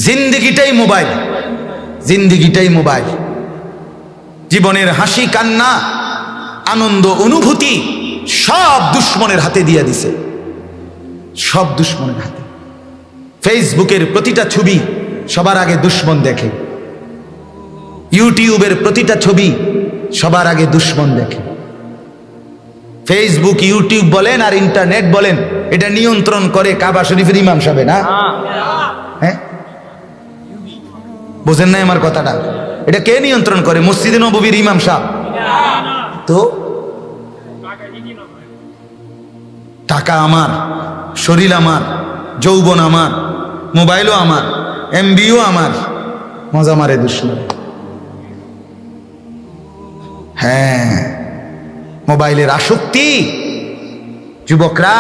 জিন্দেগিটাই mobile, জিন্দেগিটাই mobile. জীবনের হাসি কান্না আনন্দ অনুভূতি সব দুশ্মনের হাতে দিয়ে দিছে, সব দুশ্মনের হাতে। ফেসবুকের প্রতিটা ছবি সবার আগে দুশ্মন দেখে, ইউটিউবের প্রতিটা ছবি সবার আগে দুশ্মন দেখে। ফেসবুক ইউটিউব বলেন আর ইন্টারনেট বলেন, এটা নিয়ন্ত্রণ করে কাবা শরীফের ইমাম সাহেব না? হ্যাঁ, বোঝেন না আমার কথাটা? এটা কে নিয়ন্ত্রণ করে? মসজিদে নববীর ইমাম সাহেব। তো টাকা আমার, শরীর আমার, যৌবন আমার, মোবাইলও আমার, এমবিও আমার, মজা মারে দুশ্মন। হ্যাঁ, মোবাইলের আসক্তি। যুবকরা,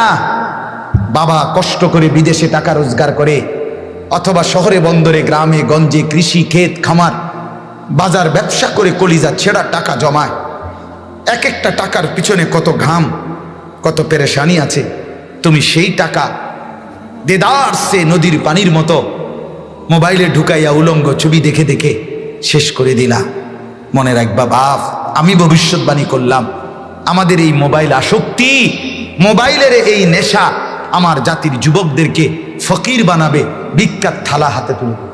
বাবা কষ্ট করে বিদেশে টাকা রোজগার করে অথবা শহরে বন্দরে গ্রামে গঞ্জে কৃষি ক্ষেত খামার বাজার ব্যবসা করে কলিজা ছেঁড়া টাকা জমায়। এক একটা টাকার পিছনে কত ঘাম, কত পেরেশানি আছে। তুমি সেই টাকা দেদারসে নদীর পানির মতো মোবাইলে ঢুকাইয়া উলঙ্গ ছবি দেখে দেখে শেষ করে দিলা। মনে রাখবা বাপ, আমি ভবিষ্যৎবাণী করলাম, আমাদের এই মোবাইল আসক্তি, মোবাইলের এই নেশা আমার জাতির যুবকদেরকে ফকির বানাবে, ভিক্ষার থালা হাতে তুলবে,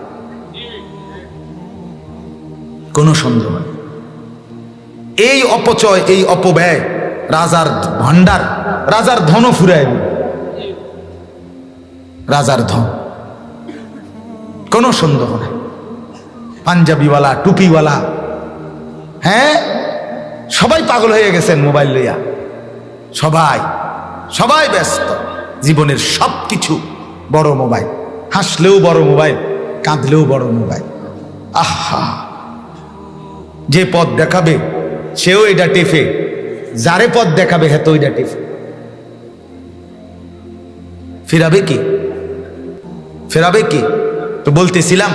কোনো সন্দেহ নেই। এই অপচয়, এই অপব্যয় রাজার ভান্ডার, রাজার ধনও ফুরায় দিবে, রাজার ধন, কোনো সন্দেহ নেই। পাঞ্জাবিওয়ালা, টুপিওয়ালা, হ্যাঁ, সবাই পাগল হয়ে গেছেন মোবাইল লইয়া। সবাই সবাই ব্যস্ত, জীবনের সব কিছু বড় মোবাইল। হাসলেও বড় মোবাইল, কাঁদলেও বড় মোবাইল। আহা, যে পথ দেখাবে সেও এটা টেফে, যারে পথ দেখাবে হ্যাঁ তো ওইটা টেফে। ফেরাবে কি? ফেরাবে কি? তো বলতেছিলাম,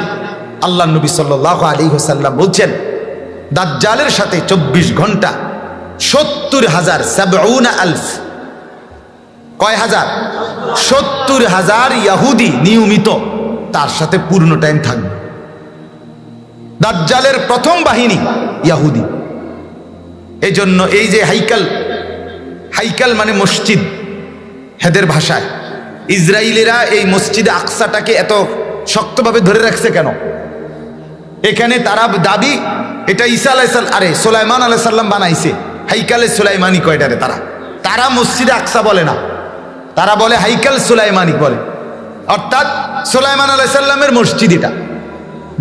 আল্লাহ নবী সাল্লাল্লাহু আলাইহি ওয়াসাল্লাম বলছেন, দাজ্জালের সাথে 24 ঘন্টা 70,000 70,000 কয় হাজার? 70,000 ইহুদি নিয়মিত তার সাথে পূর্ণ টাইম থাকবে। দাজ্জালের প্রথম বাহিনী ইহুদি। এই জন্য এই যে হাইকাল, হাইকাল মানে মসজিদ হেদের ভাষায়, ইসরায়েলিরা এই মসজিদে আকসাটাকে এত শক্তভাবে ধরে রাখছে কেন? এখানে তারা দাবি এটা ঈসা আলাইহিস সালাম, আরে সুলাইমান আলাইহিস সালাম বানাইছে। হাইকালে সুলাইমানি কয়টারে? তারা মসজিদে আকসা বলে না, তারা বলে হাইকাল সুলাইমানি বলে। অর্থাৎ সুলাইমান আলাইহিস সালামের মসজিদ এটা।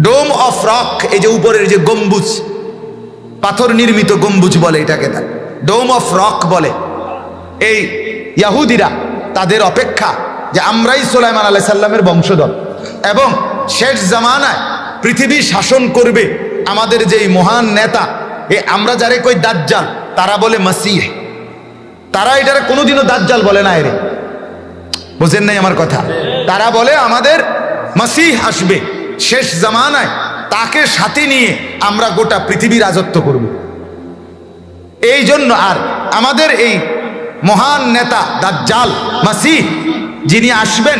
ডোম অফ রক, এই যে উপরের যে গম্বুজ, পাথর নির্মিত গম্বুজ বলে এটাকে, তার ডোম অফ রক বলে। এই ইহুদিরা তাদের অপেক্ষা যে আমরাই সুলাইমান আলাইহিস সালামের বংশধর এবং শেষ জামানায় পৃথিবী শাসন করবে আমাদের যেই মহান নেতা, আমরা যারে কই দাজ্জাল, তারা বলে মাসিহ। তারা এটারে কোনোদিনও দাজ্জাল বলে না, এরে বুঝেন নাই আমার কথা? তারা বলে আমাদের মাসিহ আসবে শেষ জামানায়, তাকে সাথে নিয়ে আমরা গোটা পৃথিবী রাজত্ব করব। এই জন্য আর আমাদের এই মহান নেতা দাজ্জাল মাসিহ যিনি আসবেন,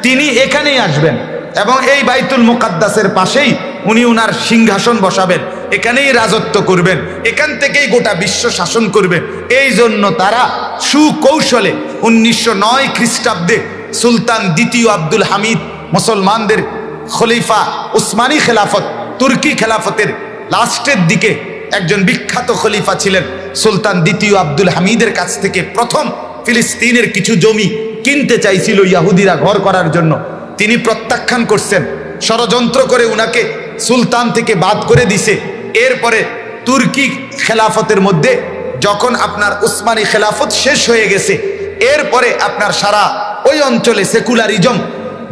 তিনি এখানেই আসবেন এবং এই বাইতুল মুকাদ্দাসের পাশেই উনি উনার সিংহাসন বসাবেন, এখানেই রাজত্ব করবেন, এখান থেকেই গোটা বিশ্ব শাসন করবেন। এই জন্য তারা সুকৌশলে 1909 খ্রিস্টাব্দে সুলতান দ্বিতীয় আব্দুল হামিদ, মুসলমানদের খলিফা, উসমানী খেলাফত, তুর্কি খেলাফতের লাস্টের দিকে একজন বিখ্যাত খলিফা ছিলেন সুলতান দ্বিতীয় আব্দুল হামিদের কাছ থেকে প্রথম ফিলিস্তিনের কিছু জমি কিনতে চাইছিল ইহুদিরা ঘর করার জন্য। তিনি প্রত্যাখ্যান করছেন, ষড়যন্ত্র করে উনাকে সুলতান থেকে বাদ করে দিছে। এরপরে তুর্কি খেলাফতের মধ্যে যখন আপনার উসমানী খেলাফত শেষ হয়ে গেছে, এরপরে আপনার সারা ওই অঞ্চলে সেকুলারিজম,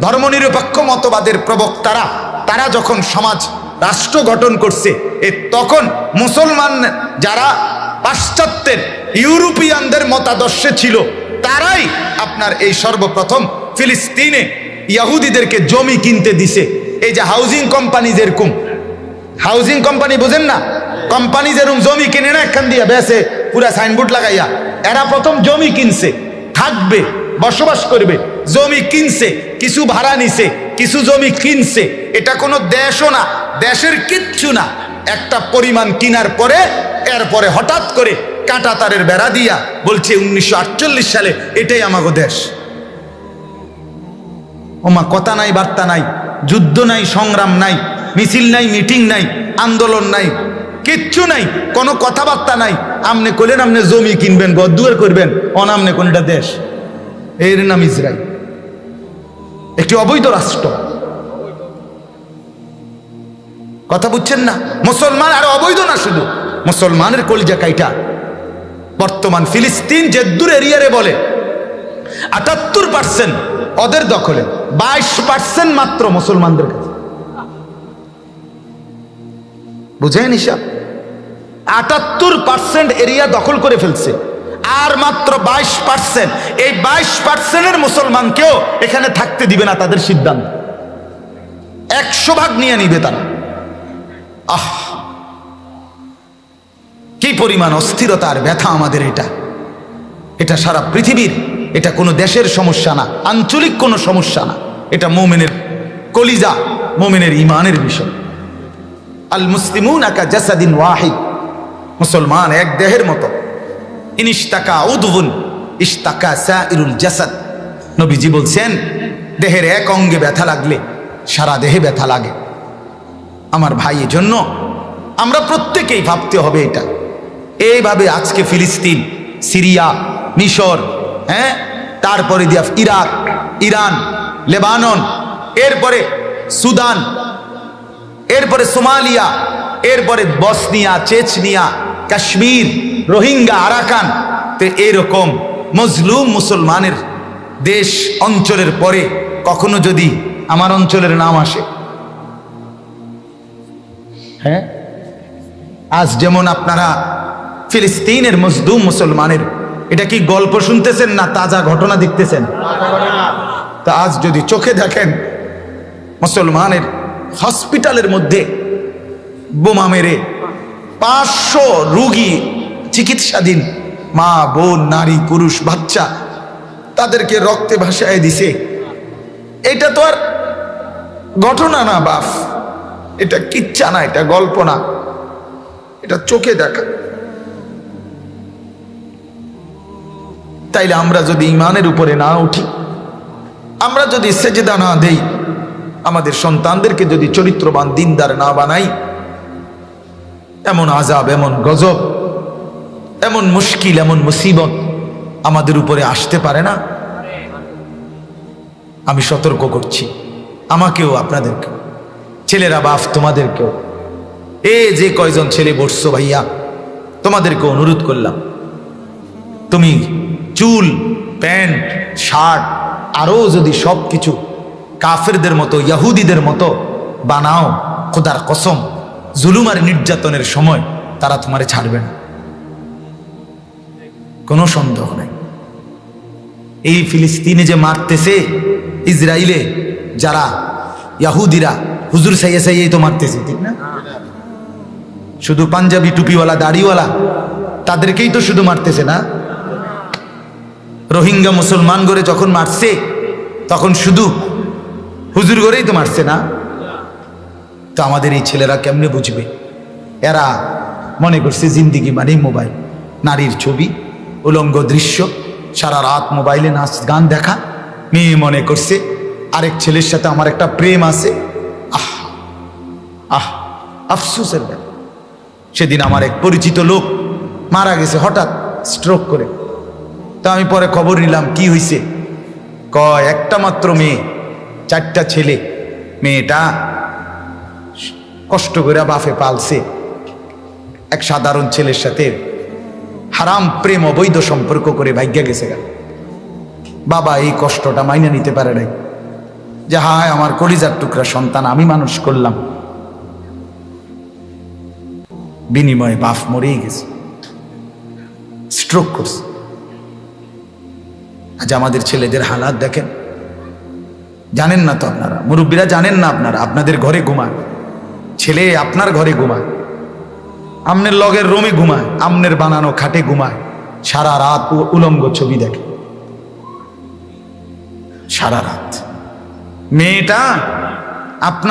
ধর্মনিরপেক্ষ মতবাদের প্রবক্তারা, তারা যখন সমাজ রাষ্ট্র গঠন করছে, তখন মুসলমান যারা পাশ্চাত্যের ইউরোপিয়ানদের মতাদর্শে ছিল, তারাই আপনার এই সর্বপ্রথম ফিলিস্তিনে ইহুদিদেরকে জমি কিনতে দিছে। এই যে হাউজিং কোম্পানি, যেরকম হাউজিং কোম্পানি বোঝেন না, কোম্পানি যেরকম জমি কিনে না এখান দিয়ে বেসে পুরা সাইনবোর্ড লাগাইয়া, এরা প্রথম জমি কিনছে, থাকবে, বসবাস করবে, জমি কিনছে, কিছু ভাড়া নিছে, কিছু জমি কিনছে, এটা কোনো দেশও না, দেশের কিচ্ছু না। একটা পরিমাণ কিনার পরে এরপরে হঠাৎ করে কাঁটা তারের বেড়া দিয়া বলছে 1948 সালে এটাই আমাগো দেশ। ওমা, কথা নাই, বার্তা নাই, যুদ্ধ নাই, সংগ্রাম নাই, মিছিল নাই, মিটিং নাই, আন্দোলন নাই, কিচ্ছু নাই, কোনো কথাবার্তা নাই। আমনে কইলেন আমনে জমি কিনবেন, ঘরদুয়ার করবেন, অনামনে কোনটা দেশ? এর নাম ইসরায়েল, একটি অবৈধ রাষ্ট্র। কথা বুঝছেন না? মুসলমান আর অবৈধ না, শুধু মুসলমানের কলিজা কাইটা। বর্তমান ফিলিস্তিন যে দূর এরিয়ারে বলে 78% ওদের দখলে, 22% মাত্র মুসলমানদের কাছে। বুঝেন হিসাব? 78% এরিয়া দখল করে ফেলছে, আর মাত্র 22%। এই 22%-এর মুসলমানকেও এখানে থাকতে দিবে না, তাদের সিদ্ধান্ত। 100 ভাগ নিয়ে নিবে তারা। কি পরিমাণ অস্থিরতা আর ব্যথা আমাদের! এটা সারা পৃথিবীর, এটা কোনো দেশের সমস্যা না, আঞ্চলিক কোনো সমস্যা না, এটা মুমিনের কলিজা, মুমিনের ঈমানের বিষয়। আল মুসলিমুনা কা জাসাদিন ওয়াহিদ, মুসলমান এক দেহের মতো। ইনিশতাকা উদউন ইশতাকা সাইরুল জাসাদ, নবীজি বলছেন দেহের এক অঙ্গে ব্যথা লাগলে সারা দেহে ব্যথা লাগে। আমার ভাই, এজন্য আমরা প্রত্যেকেই ভাবতে হবে এটা। এইভাবে আজকে ফিলিস্তিন, সিরিয়া, মিশর, তারপরে দিয়া ইরাক, ইরান, লেবানন, এরপরে সুদান, এরপরে সোমালিয়া, এরপরে Bosnia, Chechnya, Kashmir, Rohingya, Arakan, তো এরকম মজলুম মুসলমানের দেশ অঞ্চলের পরে কখনো যদি আমার অঞ্চলের নাম আসে, আজ যেমন আপনারা ফিলিস্তিনের মজলুম মুসলমানের, এটা কি গল্প শুনতেছেন না তাজা ঘটনা দেখতেছেন? তা আজ যদি চোখে দেখেন মুসলমানের হসপিটালের মধ্যে বোমা মেরে 500 রোগী চিকিৎসাধীন, মা, বোন, নারী, পুরুষ, বাচ্চা, তাদেরকে রক্তে ভাসায় দিছে। এটা তো আর ঘটনা না বাপ, এটা কিচ্ছা না, এটা গল্প না, এটা চোখে দেখা। তাইলে আমরা যদি ঈমানের উপরে না উঠি, আমরা যদি সেজদা না দেই, আমাদের সন্তানদেরকে যদি চরিত্রবান দিনদার না বানাই, এমন আযাব, এমন গজব, এমন মুশকিল, এমন মুসিবত আমাদের উপরে আসতে পারে না? আমি সতর্ক করছি, আমাকেও, আপনাদেরকে, ছেলেরা বাপ, তোমাদেরকেও। যে কয়জন ছেলে বসছো ভাইয়া, তোমাদেরকে অনুরোধ করলাম, তুমি চুল, প্যান্ট, শার্ট, আরো যদি সব কিছু কাফেরদের মতো, ইহুদিদের মতো বানাও, খোদার কসম জুলুম আর নির্যাতনের সময় তারা তোমারে ছাড়বে না, কোনো সন্দেহ নাই। এই ফিলিস্তিনে যে মারতেছে ইসরায়েলে, যারা ইহুদিরা হুজুর সাইয়ে সাইয়ে তো মারতেছে, ঠিক না? শুধু পাঞ্জাবি টুপিওয়ালা, দাড়িওয়ালা, তাদেরকেই তো শুধু মারতেছে না। রোহিঙ্গা মুসলমান করে যখন মারছে, তখন শুধু হুজুর করেই তো মারছে না। তো আমাদের এই ছেলেরা কেমনে বুঝবে? এরা মনে করছে জিন্দিগি মানেই মোবাইল, নারীর ছবি, উলঙ্গ দৃশ্য, সারা রাত মোবাইলে নাচ গান দেখা। মেয়ে মনে করছে আরেক ছেলের সাথে আমার একটা প্রেম আছে। আফসোসের ব্যাপার। সেদিন আমার এক পরিচিত লোক মারা গেছে হঠাৎ স্ট্রোক করে। তা আমি পরে খবর নিলাম কি হয়েছে। একটা মাত্র মেয়ে, 4টা ছেলে। মেয়েটা কষ্ট করে বাপে পালছে, এক সাধারণ ছেলের সাথে হারাম প্রেম, অবৈধ সম্পর্ক করে ভাগ্যা গেছে গেল। বাবা এই কষ্টটা মাইনে নিতে পারে নাই, যে হায় আমার কলিজার টুকরা সন্তান আমি মানুষ করলাম, বিনিময়ে বাপ মরেই গেছে, স্ট্রোক করছে। আজ আমাদের ছেলেদের হালাত দেখেন। জানেন না তো আপনারা, মুরব্বীরা জানেন না আপনারা, আপনাদের ঘরে ঘুমায় ছেলে, আপনার ঘরে ঘুমায়, আমনের লগের রুমে ঘুমায়, আমনের বানানো খাটে ঘুমায়, সারা রাত উলঙ্গ ছবি দেখে, সারা রাত। মেয়েটা আপনার